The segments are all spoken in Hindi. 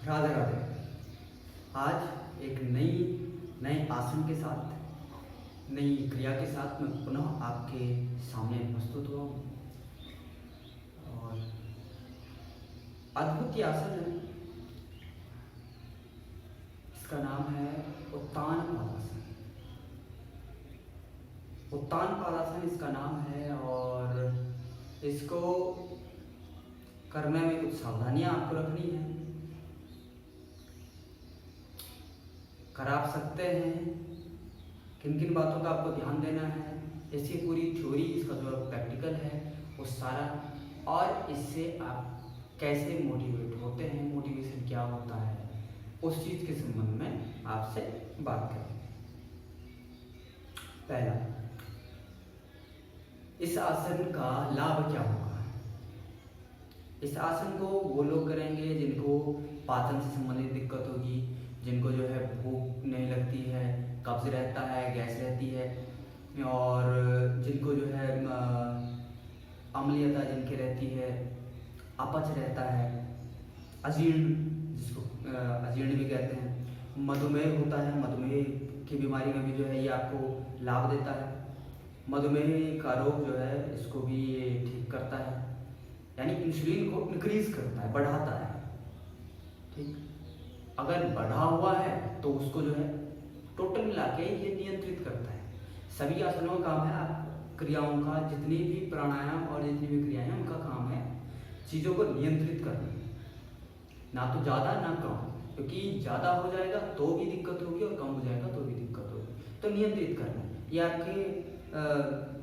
राधे राधे। आज एक नए आसन के साथ, नई क्रिया के साथ मैं पुनः आपके सामने प्रस्तुत हुआ हूँ। और अद्भुत आसन है, इसका नाम है उत्तान पादासन। उत्तान पादासन इसका नाम है और इसको करने में कुछ सावधानियां आपको रखनी है। कर आप सकते हैं, किन किन बातों का आपको ध्यान देना है, इसकी पूरी थ्योरी, इसका जो प्रैक्टिकल है वो सारा, और इससे आप कैसे मोटिवेट होते हैं, मोटिवेशन क्या होता है, उस चीज़ के संबंध में आपसे बात करें। पहला, इस आसन का लाभ क्या होगा। इस आसन को वो लोग करेंगे जिनको पाचन से संबंधित दिक्कत होगी, जिनको जो है भूख नहीं लगती है, कब्ज रहता है, गैस रहती है, और जिनको जो है अम्लीयता जिनके रहती है, अपच रहता है, अजीर्ण, जिसको अजीर्ण भी कहते हैं, मधुमेह होता है, मधुमेह की बीमारी में भी जो है ये आपको लाभ देता है। मधुमेह का रोग जो है इसको भी ये ठीक करता है, यानी इंसुलिन को इंक्रीज करता है, बढ़ाता है। ठीक, अगर बढ़ा हुआ है तो उसको जो है टोटल मिला के ये नियंत्रित करता है। सभी आसनों का काम है, आप क्रियाओं का, जितनी भी प्राणायाम और जितनी भी क्रियाएं हैं उनका काम है चीज़ों को नियंत्रित करना, ना तो ज़्यादा ना कम, क्योंकि ज़्यादा हो जाएगा तो भी दिक्कत होगी और कम हो जाएगा तो भी दिक्कत होगी। तो नियंत्रित करना, ये आपके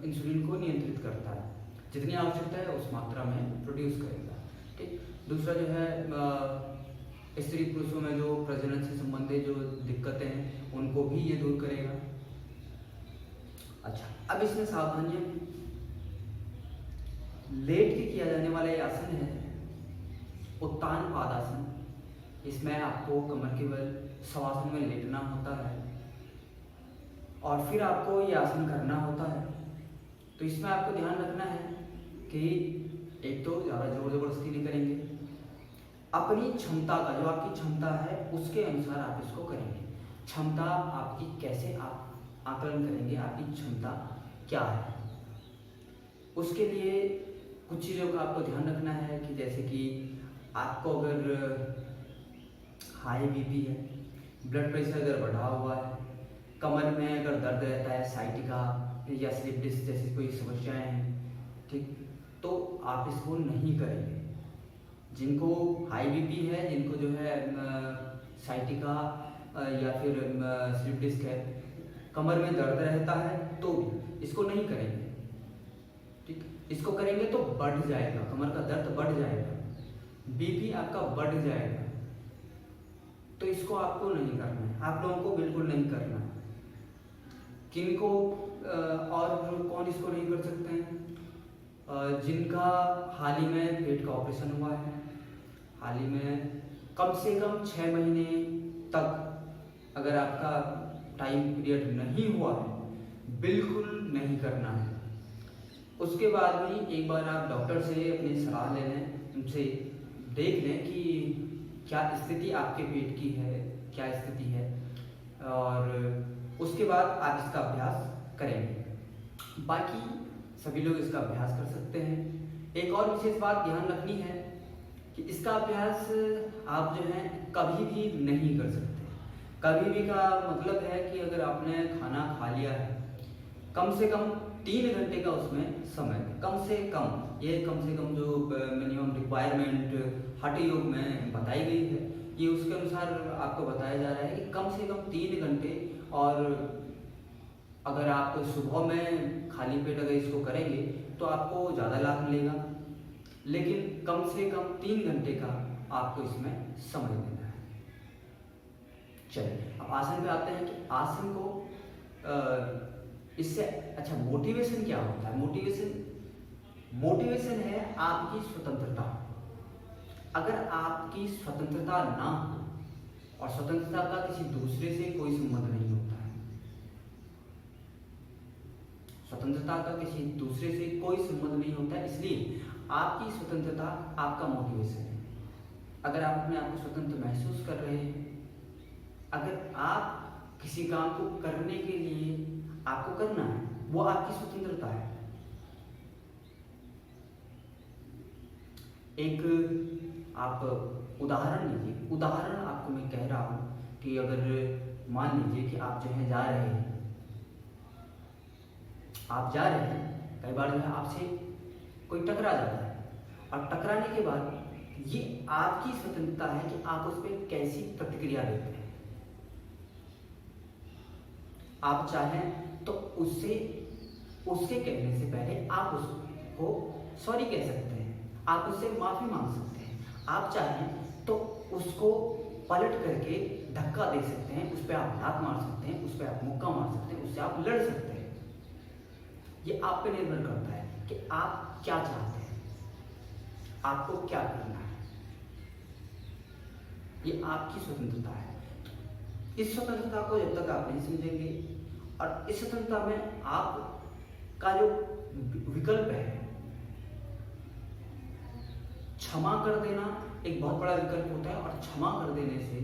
इंसुलिन को नियंत्रित करता है, जितनी आवश्यकता है उस मात्रा में प्रोड्यूस करेगा। ठीक, दूसरा जो है स्त्री पुरुषों में जो प्रजनन से संबंधित जो दिक्कतें हैं उनको भी ये दूर करेगा। अच्छा, अब इसमें सावधानियां, लेट के किया जाने वाला ये आसन है उत्तान पादासन। इसमें आपको कमर के बल शवासन में लेटना होता है और फिर आपको ये आसन करना होता है। तो इसमें आपको ध्यान रखना है कि एक तो ज़्यादा जोर जबरदस्ती नहीं करेंगे, अपनी क्षमता का, जो आपकी क्षमता है उसके अनुसार आप इसको करेंगे। क्षमता आपकी कैसे आप आकलन करेंगे, आपकी क्षमता क्या है, उसके लिए कुछ चीज़ों का आपको ध्यान रखना है कि जैसे कि आपको अगर हाई बीपी है, ब्लड प्रेशर अगर बढ़ा हुआ है, कमर में अगर दर्द रहता है, साइटिका या स्लिप डिस्क जैसी कोई समस्याएं हैं, ठीक, तो आप इसको नहीं करेंगे। जिनको हाई बीपी है, जिनको जो है साइटिका या फिर स्लिप डिस्क है, कमर में दर्द रहता है, तो इसको नहीं करेंगे। ठीक, इसको करेंगे तो बढ़ जाएगा, कमर का दर्द बढ़ जाएगा, बीपी आपका बढ़ जाएगा। तो इसको आपको नहीं करना है, आप लोगों को बिल्कुल नहीं करना है। किनको और कौन इसको नहीं कर सकते हैं? जिनका हाल ही में पेट का ऑपरेशन हुआ है, हाल ही में कम से कम 6 महीने तक अगर आपका टाइम पीरियड नहीं हुआ है, बिल्कुल नहीं करना है। उसके बाद भी एक बार आप डॉक्टर से अपनी सलाह ले लें, उनसे देख लें कि क्या स्थिति आपके पेट की है, क्या स्थिति है, और उसके बाद आप इसका अभ्यास करेंगे। बाकी सभी लोग इसका अभ्यास कर सकते हैं। एक और विशेष बात ध्यान रखनी है कि इसका अभ्यास आप जो है कभी भी नहीं कर सकते। कभी भी का मतलब है कि अगर आपने खाना खा लिया है, कम से कम 3 घंटे का उसमें समय, कम से कम जो मिनिमम रिक्वायरमेंट हठ योग में बताई गई है, ये उसके अनुसार आपको बताया जा रहा है कि कम से कम 3 घंटे। और अगर आप सुबह में खाली पेट अगर इसको करेंगे तो आपको ज़्यादा लाभ मिलेगा, लेकिन कम से कम 3 घंटे का आपको इसमें समय देना है। चलिए, अब आसन पे आते हैं कि आसन को इससे अच्छा मोटिवेशन क्या होता है। मोटिवेशन है आपकी स्वतंत्रता। अगर आपकी स्वतंत्रता ना हो, और स्वतंत्रता का किसी दूसरे से कोई संबंध नहीं होता है, स्वतंत्रता का किसी दूसरे से कोई संबंध नहीं होता है, इसलिए आपकी स्वतंत्रता आपका मोटिवेशन है। अगर आप अपने आप को स्वतंत्र महसूस कर रहे हैं, अगर आप किसी काम को करने के लिए आपको करना है, वो आपकी स्वतंत्रता है। एक आप उदाहरण लीजिए, उदाहरण आपको मैं कह रहा हूँ कि अगर मान लीजिए कि आप जो है जा रहे हैं, कई बार जो है आपसे कोई टकरा जाता है, और टकराने के बाद ये आपकी स्वतंत्रता है कि आप उस पर कैसी प्रतिक्रिया देते हैं। आप चाहें तो उसके कहने से पहले आप उसको सॉरी कह सकते हैं, आप उससे माफी मांग सकते हैं। आप चाहें तो उसको पलट करके धक्का दे सकते हैं, उस पर आप लात मार सकते हैं, उस पर आप मुक्का मार सकते हैं, उससे आप लड़ सकते हैं। ये आप पे निर्भर करता है कि आप क्या चाहते हैं, आपको क्या करना है। ये आपकी स्वतंत्रता है। इस स्वतंत्रता को जब तक आप नहीं समझेंगे, और इस स्वतंत्रता में आपका जो विकल्प है, क्षमा कर देना एक बहुत बड़ा विकल्प होता है। और क्षमा कर देने से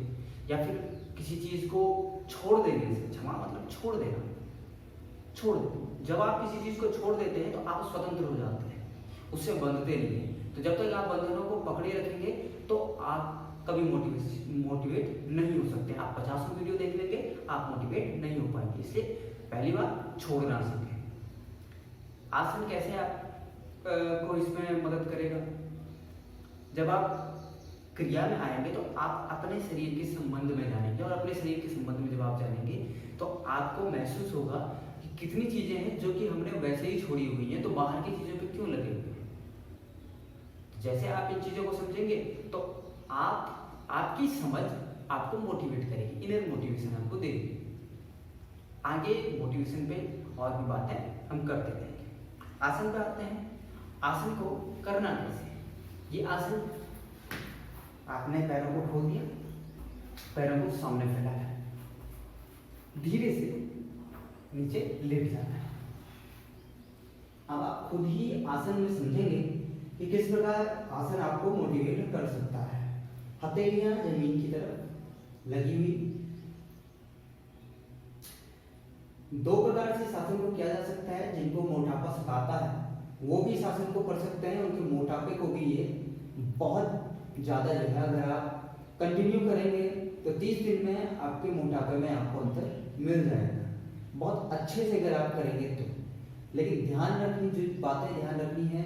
या फिर किसी चीज को छोड़ देने से, क्षमा मतलब छोड़ देना, छोड़ दो। जब आप किसी चीज को छोड़ देते हैं तो आप स्वतंत्र हो जाते हैं, उससे बंधते नहीं हैं। तो जब तक आप बंधनों को पकड़े रखेंगे तो आप कभी मोटिवेट नहीं हो सकते। आप 50 वीडियो देख लेंगे, आप मोटिवेट नहीं हो पाएंगे। इसलिए पहली बार छोड़ना सीखें। आसन कैसे आप को इसमें मदद करेगा? जब आप क्रिया में आएंगे तो आप अपने शरीर के संबंध में जानेंगे, और अपने शरीर के संबंध में जब आप जानेंगे तो आपको महसूस होगा कि कितनी चीजें हैं जो कि हमने वैसे ही छोड़ी हुई हैं, तो बाहर की चीजों पे क्यों लगे हुए हैं। जैसे आप इन चीजों को समझेंगे तो आपकी समझ आपको मोटिवेट करेगी, इनर मोटिवेशन आपको देगी। आगे मोटिवेशन पे और भी बातें हम करते रहेंगे। आसन पे आते हैं। आसन को करना कैसे? ये आसन आपने पैरों को खोल दिया, पैरों को सामने फैलाया, धीरे से नीचे लेट जाना है। अब आप खुद ही आसन में समझेंगे कि किस प्रकार आसन आपको मोटिवेट कर सकता है। हथेलियां जमीन की तरफ लगी हुई। दो प्रकार से शासन को किया जा सकता है। जिनको मोटापा सताता है वो भी शासन को कर सकते हैं, उनके मोटापे को भी ये बहुत ज्यादा जो है, अगर आप कंटिन्यू करेंगे तो 30 दिन में आपके मोटापे में आपको अंतर मिल जाएगा, बहुत अच्छे से अगर आप करेंगे तो। लेकिन ध्यान रखनी, जो बातें ध्यान रखनी है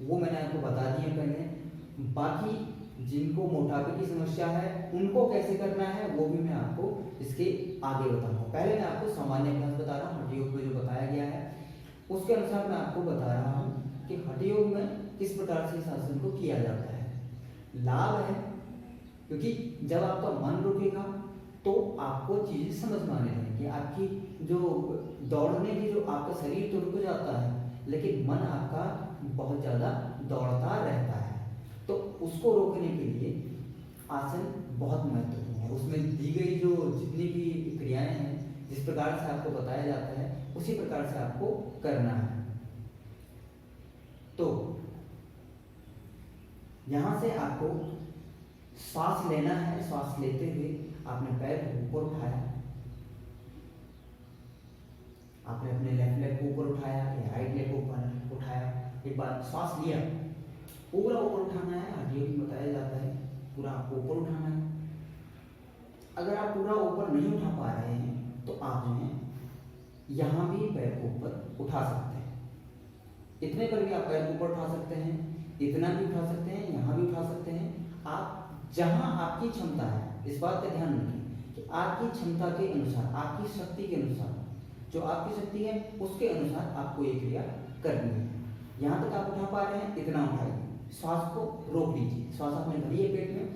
वो मैंने आपको बता दी है पहले। बाकी जिनको मोटापे की समस्या है उनको कैसे करना है वो भी मैं आपको इसके आगे बताऊंगा। पहले मैं आपको सामान्य अभ्यास बता रहा हूँ, हठयोग में जो बताया गया है उसके अनुसार मैं आपको बता रहा हूँ कि हठयोग में किस प्रकार से इस आसन को किया जाता है। लाभ है क्योंकि जब आपका मन रुकेगा तो आपको चीजें समझ में आने लगेंगी। आपकी जो दौड़ने की, जो आपका शरीर तो रुक जाता है लेकिन मन आपका बहुत ज्यादा दौड़ता रहता है, तो उसको रोकने के लिए आसन बहुत महत्वपूर्ण है। उसमें दी गई जो जितनी भी क्रियाएं हैं, जिस प्रकार से आपको बताया जाता है उसी प्रकार से आपको करना है। तो यहां से आपको श्वास लेना है। श्वास लेते हुए आपने पैर को ऊपर उठाया, आपने अपने लेफ्ट लेग को ऊपर उठाया या राइट लेग को ऊपर उठाया। एक बार श्वास लिया, पूरा ऊपर उठाना है। हड्डियों में बताया जाता है पूरा आपको ऊपर उठाना है। अगर आप पूरा ऊपर नहीं उठा पा रहे हैं तो आप जो है यहाँ भी पैर को ऊपर उठा सकते हैं। इतने पर भी आप पैर को ऊपर उठा सकते हैं, इतना भी उठा सकते हैं, यहाँ भी उठा सकते हैं। आप जहां आपकी क्षमता है, इस बात का ध्यान रखें कि आपकी क्षमता के अनुसार, आपकी शक्ति के अनुसार, जो आपकी शक्ति है उसके अनुसार आपको ये क्रिया करनी है। यहाँ तक आप उठा पा रहे हैं इतना उठाइए, श्वास को रोक लीजिए। श्वास आपने भरी है पेट में,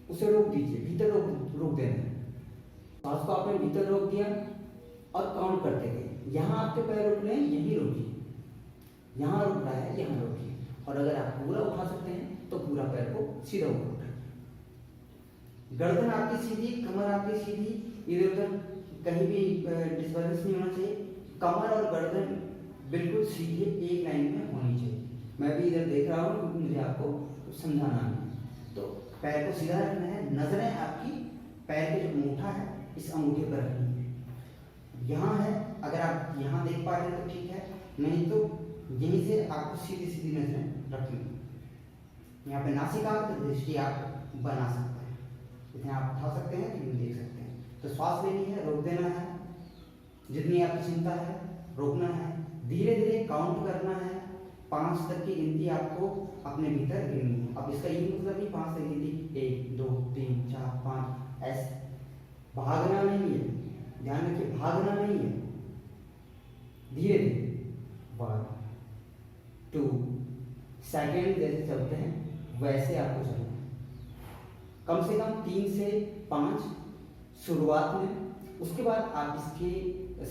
उसे रोक दीजिए, भीतर रोक देना। श्वास को आपने भीतर रोक दिया और काउंट करते गए। यहाँ आपके पैर रुक रहे हैं, यहीं रोकिए, यहाँ रुक रहा है, यहाँ रोकिए। और अगर आप पूरा उठा सकते हैं तो पूरा पैर को सीधा ऊपर उठाइए। गर्दन आपकी सीधी, कमर आपकी सीधी, इधर उधर कहीं भी डिस्टर्बेंस नहीं होना चाहिए। कमर और गर्दन बिल्कुल सीधे एक लाइन में होनी चाहिए। मैं भी इधर देख रहा हूँ, मुझे आपको समझाना है। तो पैर को सीधा रखना है, नजरें आपकी पैर के जो अंगूठा है इस अंगूठे पर रखनी है। यहाँ है, अगर आप यहाँ देख पा रहे हैं तो ठीक है, नहीं तो यहीं से आपको सीधी सीधी नजरें रखनी है। यहाँ पे नासिका की दृष्टि आप बना सकते हैं, इतने आप उठा सकते हैं, तो देख सकते हैं। तो श्वास लेनी है, रोक देना है, जितनी आपकी क्षमता है रोकना है, धीरे धीरे काउंट करना है, 5 तक की गिनती आपको अपने भीतर गिननी है। अब इसका ये मतलब नहीं 5 तक गिनती 1 2 3 4 5 ऐसे भागना नहीं है, ध्यान रखिए भागना नहीं है, धीरे धीरे 1 2 सेकेंड जैसे चलते हैं वैसे आपको चलना है। कम से कम 3 से 5 शुरुआत में, उसके बाद आप इसके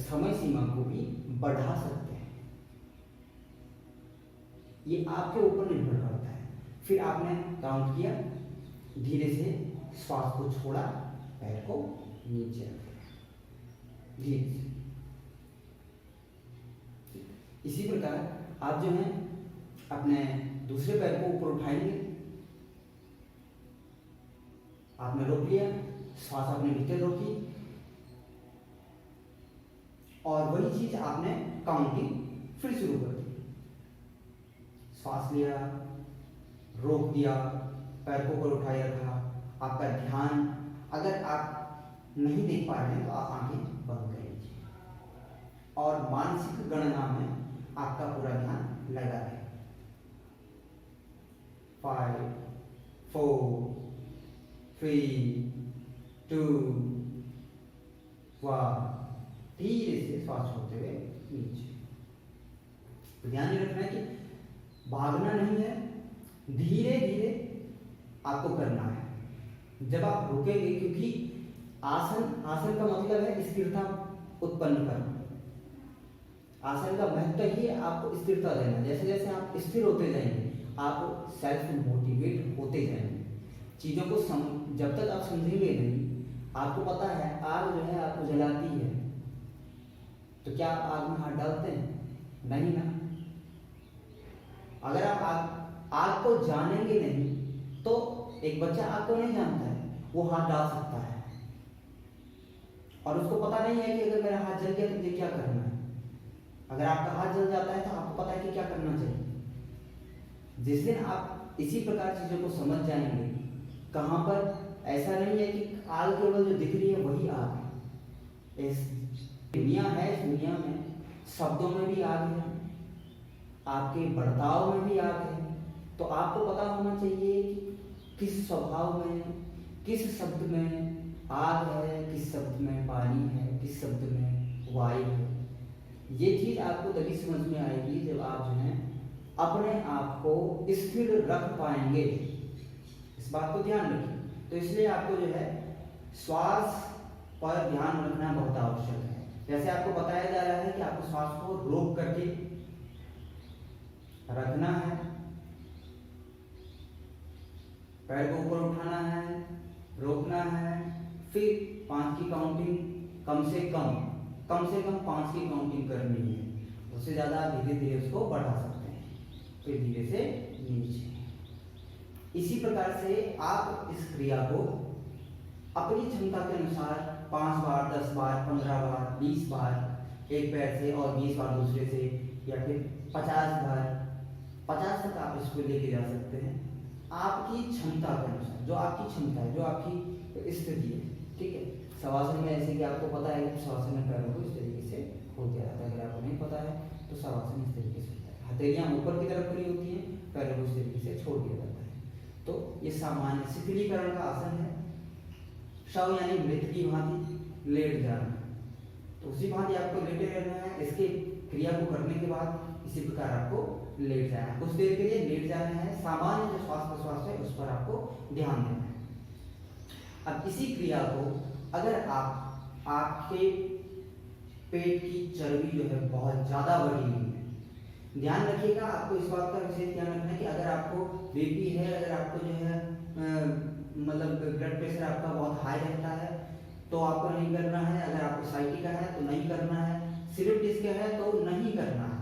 समय सीमा को भी बढ़ा सकते हैं, ये आपके ऊपर निर्भर करता है। फिर आपने काउंट किया, धीरे से श्वास को छोड़ा, पैर को नीचे रखा धीरे से। इसी प्रकार आप जो है अपने दूसरे पैर को ऊपर उठाएंगे, आपने रोक लिया, श्वास अपने भीतर रोकी, और वही चीज आपने काउंटिंग फिर शुरू कर दी। श्वास लिया, रोक दिया, पैर को ऊपर उठाए रखा। आपका ध्यान, अगर आप नहीं देख पा रहे हैं तो आप आंखें बंद कर लीजिए और मानसिक गणना में आपका पूरा ध्यान लगा है। 5 4 3 2 1, धीरे से श्वास छोड़ते हुए नीचे। तो ध्यान रखना है कि भागना नहीं है, धीरे धीरे आपको करना है। जब आप रुकेंगे, क्योंकि आसन का मतलब है स्थिरता उत्पन्न करना, आसन का महत्व ही आपको स्थिरता देना। जैसे जैसे आप स्थिर होते जाएंगे आप सेल्फ मोटिवेट होते जाएंगे। चीज़ों को जब तक आप समझेंगे नहीं, आपको पता है आग जो है आपको जलाती है, तो क्या आप आग में हाथ डालते हैं? नहीं ना। अगर आप आग को जानेंगे नहीं, तो एक बच्चा आग को नहीं जानता है, वो हाथ डाल सकता है और उसको पता नहीं है कि अगर मेरा हाथ जल गया तो मुझे क्या करना है। अगर आपका हाथ जल जाता है तो आपको पता है कि क्या करना चाहिए। जिस दिन आप इसी प्रकार चीजों को समझ जाएंगे, कहां पर ऐसा नहीं है कि आग केवल जो दिख रही है वही आग है। इस दुनिया है, इस दुनिया में शब्दों में भी आग है, आपके बर्ताव में भी आग है। तो आपको पता होना चाहिए कि किस स्वभाव में, किस शब्द में आग है, किस शब्द में पानी है, किस शब्द में वायु है। ये चीज आपको तभी समझ में आएगी जब आप जो है अपने आप को स्थिर रख पाएंगे। इस बात को ध्यान रखिए। तो इसलिए आपको जो है श्वास पर ध्यान रखना बहुत आवश्यक है। जैसे आपको बताया जा रहा है कि आपको श्वास को रोक करके रखना है, पैर को ऊपर उठाना है, रोकना है, फिर 5 की काउंटिंग कम से कम 5 की काउंटिंग करनी है। उससे ज्यादा धीरे धीरे उसको बढ़ा सकते हैं, फिर धीरे से नीचे। इसी प्रकार से आप इस क्रिया को अपनी क्षमता के अनुसार 5 बार, 10 बार, 15 बार, 20 बार एक पैर से और 20 बार दूसरे से, या फिर 50 बार, 50 तक आप इसको लेके जा सकते हैं आपकी क्षमता के अनुसार। जो आपकी क्षमता है, जो आपकी स्थिति है, ठीक है। शवासन में ऐसे कि आपको पता है कि शवासन में पैरों को इस तरीके से खोल दिया जाता है। अगर आपको नहीं पता है तो शवासन इस तरीके से होता है, हथेलियां ऊपर की तरफ खड़ी होती हैं, पैरों को इस तरीके से छोड़ दिया जाता है। तो ये सामान्य शिथिलीकरण का आसन है। शव यानी मृत की भांति लेट जाना, तो उसी भांति आपको लेटे रहना है। इसके क्रिया को करने के बाद इसी प्रकार आपको लेट जाना है, कुछ देर के लिए लेट जाना है। सामान्य जो श्वास प्रश्वास है उस पर आपको ध्यान देना है। अब इसी क्रिया को अगर आपके पेट की चर्बी जो है बहुत ज्यादा बढ़ी हुई है, ध्यान रखिएगा, आपको इस बात का विशेष ध्यान रखना है कि अगर आपको बीपी है, अगर आपको जो है मतलब ब्लड प्रेशर आपका बहुत हाई रहता है तो आपको नहीं करना है। अगर आपको साइटिका है तो नहीं करना है। स्लिप डिस्क है तो नहीं करना है।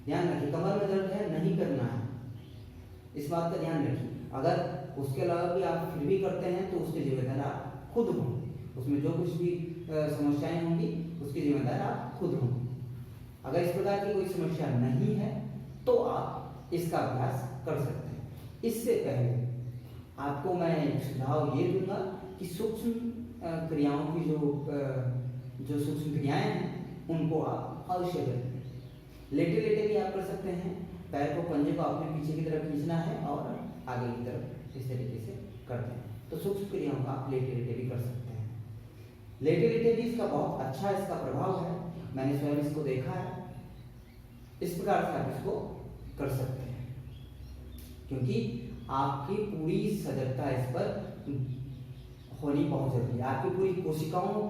ध्यान रखिए, कमर में दर्द है नहीं करना है, इस बात का ध्यान रखिए। अगर उसके अलावा भी आप फिर भी करते हैं तो उसके जिम्मेदार आप खुद हों, उसमें जो कुछ भी समस्याएं होंगी उसकी जिम्मेदार आप खुद हों। अगर इस प्रकार की कोई समस्या नहीं है तो आप इसका अभ्यास कर सकते हैं। इससे पहले आपको मैं एक सुझाव ये दूंगा कि सूक्ष्म क्रियाओं की जो सूक्ष्म क्रियाएं हैं उनको आप अवश्य करें। लेटे लेटे भी आप कर सकते हैं, पैर को पंजे को अपने पीछे की तरफ खींचना है और आगे की तरफ इस तरीके से करते हैं। तो सूक्ष्म क्रियाओं का आप लेटे लेटे भी कर सकते हैं। लेटे लेटे भी इसका बहुत अच्छा इसका प्रभाव है, मैंने स्वयं इसको देखा है। इस प्रकार से आप इसको कर सकते हैं क्योंकि आपकी पूरी सजगता इस पर होनी बहुत जरूरी है। आपकी पूरी कोशिकाओं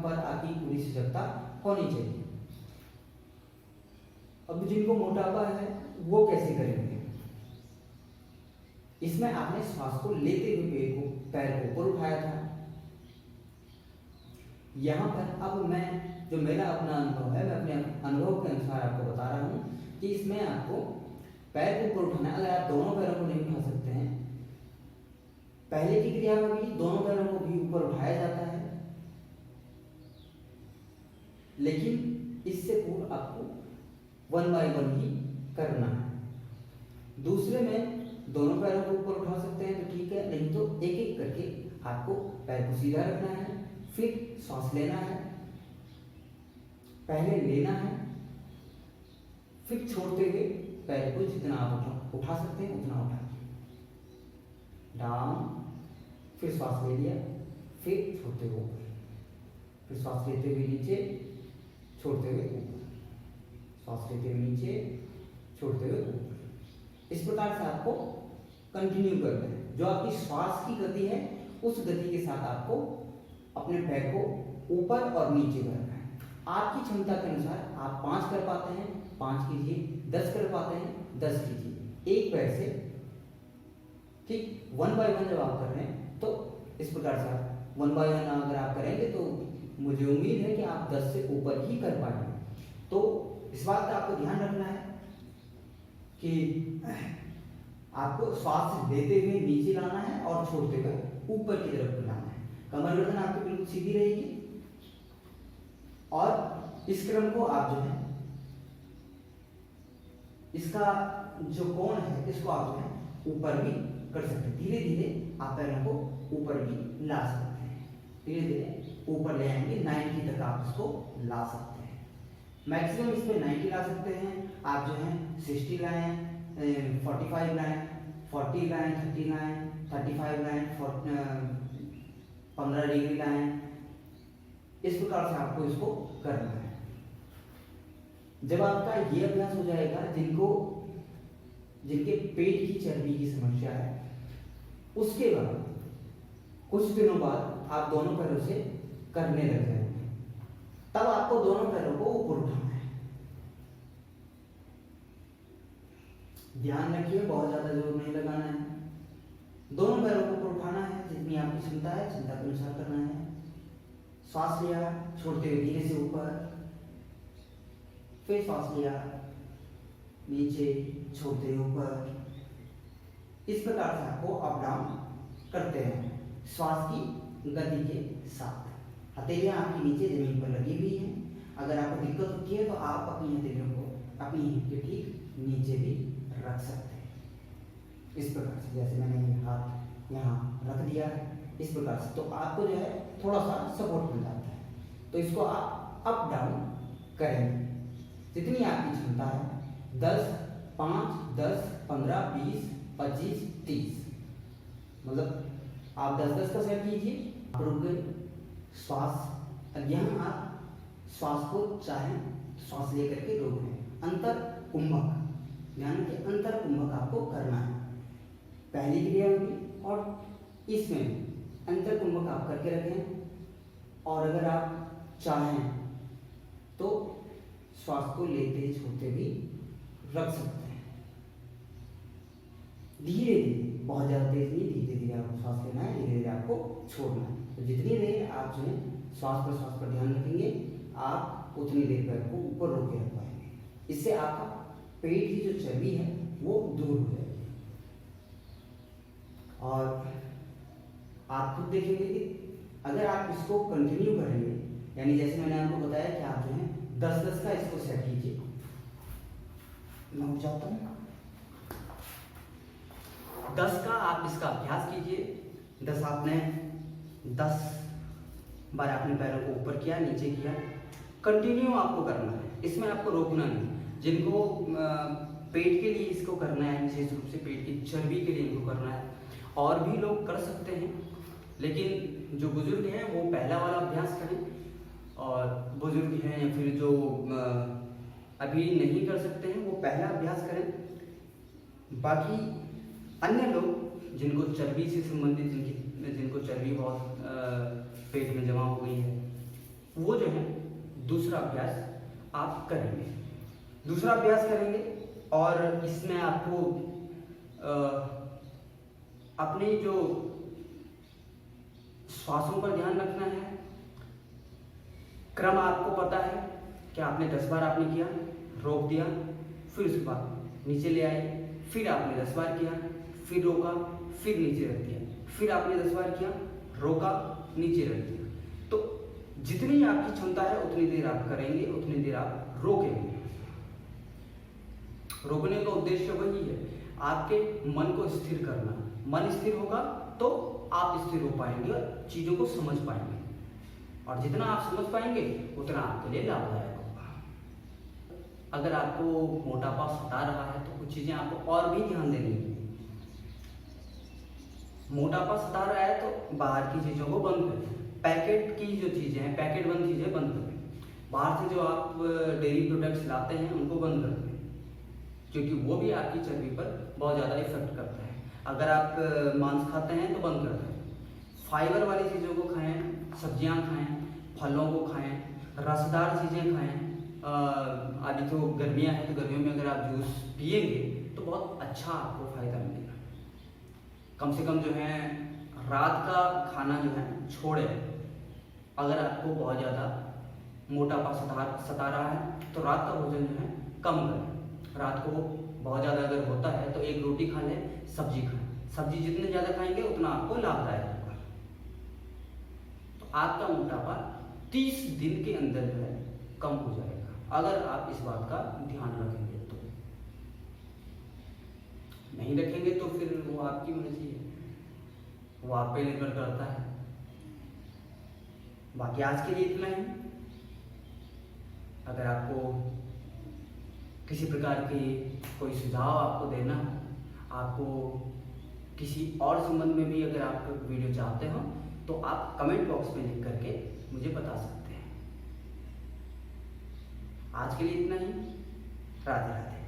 पर आपकी पूरी सजगता होनी चाहिए। अब जिनको मोटापा है वो कैसे करेंगे? इसमें आपने श्वास को लेते हुए पैर को ऊपर उठाया था। यहां पर अब मैं जो मेरा अपना अनुभव है, मैं अपने अनुभव के अनुसार आपको बता रहा हूं कि इसमें आपको पैर को ऊपर उठाना है। अगर आप दोनों पैरों को नहीं उठा सकते हैं, पहले की क्रिया में भी दोनों पैरों को भी ऊपर उठाया जाता है, लेकिन इससे पूर्व आपको 1 बाय 1 ही करना है। दूसरे में दोनों पैरों को ऊपर उठा सकते हैं तो ठीक है, नहीं तो एक एक करके आपको पैर को सीधा रखना है, फिर सांस लेना है, पहले लेना है, फिर छोड़ते हुए पैर को जितना आप उठा सकते हैं उतना उठा, डाउन, फिर श्वास ले लिया, फिर छोड़ते हुए ऊपर, फिर श्वास लेते हुए नीचे, छोड़ते हुए ऊपर, श्वास लेते हुए नीचे, छोड़ते हुए ऊपर। इस प्रकार से आपको कंटिन्यू करना है। जो आपकी श्वास की गति है उस गति के साथ आपको अपने पैर को ऊपर और नीचे करना है। आपकी क्षमता के अनुसार आप 5 कर पाते हैं 5 कीजिए, 10 कर पाते हैं 10 कीजिए, एक पैर से। ठीक 1 बाय 1 जब आप कर रहे हैं तो इस प्रकार से आप 1 बाय 1 अगर आप करेंगे तो मुझे उम्मीद है कि आप 10 से ऊपर ही कर पाएंगे। तो इस बात का आपको ध्यान रखना है कि आपको श्वास लेते हुए नीचे लाना है और छोड़ते हुए ऊपर की तरफ लाना है। कमर गर्दन आपकी बिल्कुल सीधी रहेगी और इस क्रम को आप जो है इसका जो कोण है इसको आप जो है ऊपर भी कर सकते हैं। धीरे धीरे आप पैरों को ऊपर भी ला सकते हैं, धीरे धीरे ऊपर ले आएंगे, 90 तक आप इसको ला सकते हैं। मैक्सिमम इस पे 90 ला सकते हैं। आप जो है 60 लाएं, 45 लाएं, 40 लाएं, 30 लाएं, 35 लाएं, 15 डिग्री लाएं। इस प्रकार से आपको इसको करना है। जब आपका ये अभ्यास हो जाएगा, जिनके पेट की चर्बी की समस्या है, उसके बाद कुछ दिनों बाद आप दोनों पैरों से करने लग जाएंगे। तब आपको दोनों पैरों को ऊपर उठाना है। ध्यान रखिए, बहुत ज्यादा जोर नहीं लगाना है। दोनों पैरों को ऊपर उठाना है, जितनी आपकी क्षमता है क्षमता के अनुसार करना है। श्वास लिया, छोड़ते हुए धीरे से ऊपर, फिर श्वास लिया, नीचे, छोड़ते हुए ऊपर। इस प्रकार से आपको अप डाउन करते हैं श्वास की गति के साथ। हथेलियां आपकी नीचे जमीन पर लगी हुई हैं। अगर आपको दिक्कत होती है तो आप अपनी हथेलियों को अपनी हिप के ठीक नीचे भी रख सकते हैं। इस प्रकार से, जैसे मैंने हाथ यहाँ रख दिया है इस प्रकार से, तो आपको जो है थोड़ा सा सपोर्ट मिल जाता है। तो इसको आप अप डाउन करेंगे जितनी आपकी क्षमता है। 10, 5, 10, 15, 20, 25, 30, मतलब आप 10-10 का सेट कीजिए। आप रुक गए, श्वास, अब यहाँ आप श्वास को चाहें श्वास लेकर के रोक लें। अंतर कुंभक, ध्यान रखिए, अंतर कुंभक आपको करना है। पहली क्रिया होगी और इसमें भी अंतर कुंभक आप करके रखें। और अगर आप चाहें तो श्वास को लेते छोड़ते भी रख सकते हैं। धीरे धीरे, बहुत ज्यादा तेज नहीं, धीरे धीरे आपको श्वास लेना है, धीरे धीरे आपको छोड़ना है। तो जितनी देर आप जो है श्वास पर ध्यान रखेंगे, आप उतनी देर पैर को ऊपर रोक के रख पाएंगे। इससे आपका पेट की जो चर्बी है वो दूर हो जाएगी। और आप खुद देखेंगे कि अगर आप इसको कंटिन्यू करेंगे, यानी जैसे मैंने आपको बताया कि आप जो है 10-10 का इसको सेट कीजिए। मैं उठ जाता हूँ। 10 का आप इसका अभ्यास कीजिए। 10 आपने 10 बार आपने पैरों को ऊपर किया, नीचे किया, कंटिन्यू आपको करना है, इसमें आपको रोकना नहीं। जिनको पेट के लिए इसको करना है, विशेष रूप से पेट की चर्बी के लिए इनको करना है, और भी लोग कर सकते हैं, लेकिन जो बुजुर्ग हैं वो पहला वाला अभ्यास करें, और बुजुर्ग हैं या फिर जो अभी नहीं कर सकते हैं वो पहला अभ्यास करें। बाकी अन्य लोग जिनको चर्बी से संबंधित, जिनको चर्बी बहुत पेट में जमा हो गई है, वो जो है दूसरा अभ्यास आप करेंगे। दूसरा अभ्यास करेंगे और इसमें आपको अपनी जो श्वासों पर ध्यान रखना है। क्रम आपको पता है कि आपने 10 बार आपने किया, रोक दिया, फिर उसके बाद नीचे ले आए, फिर आपने 10 बार किया, फिर रोका, फिर नीचे रख दिया, फिर आपने 10 बार किया, रोका, नीचे रख दिया। तो जितनी आपकी क्षमता है उतनी देर आप करेंगे, उतनी देर आप रोकेंगे। रोकने का उद्देश्य वही है, आपके मन को स्थिर करना। मन स्थिर होगा तो आप स्थिर हो पाएंगे और चीजों को समझ पाएंगे, और जितना आप समझ पाएंगे उतना आपके लिए लाभदायक होगा। अगर आपको मोटापा सता रहा है तो कुछ चीजें आपको और भी ध्यान देनी है। मोटापा सता रहा है तो बाहर की चीजों को बंद करें। पैकेट की जो चीजें हैं, पैकेट बंद चीजें बंद करें। बाहर से जो आप डेयरी प्रोडक्ट्स लाते हैं उनको बंद कर दें, क्योंकि वो भी आपकी चर्बी पर बहुत ज़्यादा इफेक्ट करता है। अगर आप मांस खाते हैं तो बंद कर दें। फाइबर वाली चीज़ों को खाएं, सब्जियां खाएं, फलों को खाएं, रसदार चीज़ें खाएं। अभी तो गर्मियां हैं तो गर्मियों में अगर आप जूस पिएंगे तो बहुत अच्छा आपको फायदा मिलेगा। कम से कम जो है रात का खाना जो है छोड़ें। अगर आपको बहुत ज़्यादा मोटापा सता रहा है तो रात का भोजन जो है कम करें। रात को बहुत ज़्यादा अगर होता है तो एक रोटी खा लें, सब्जी खाएं। सब्जी जितने ज़्यादा खाएंगे उतना आपको लाभदायक होगा। तो आपका मोटापा 30 दिन के अंदर जो है कम हो जाएगा, अगर आप इस बात का ध्यान रखेंगे। तो नहीं रखेंगे तो फिर वो आपकी मर्जी है, वो आप पे निर्भर करता है। बाकी आज के लिए इतना ही। अगर आपको किसी प्रकार की कोई सुझाव आपको देना हो, आपको किसी और संबंध में भी अगर आप वीडियो चाहते हो तो आप कमेंट बॉक्स में लिख करके मुझे बता सकते हैं। आज के लिए इतना ही। राधे राधे।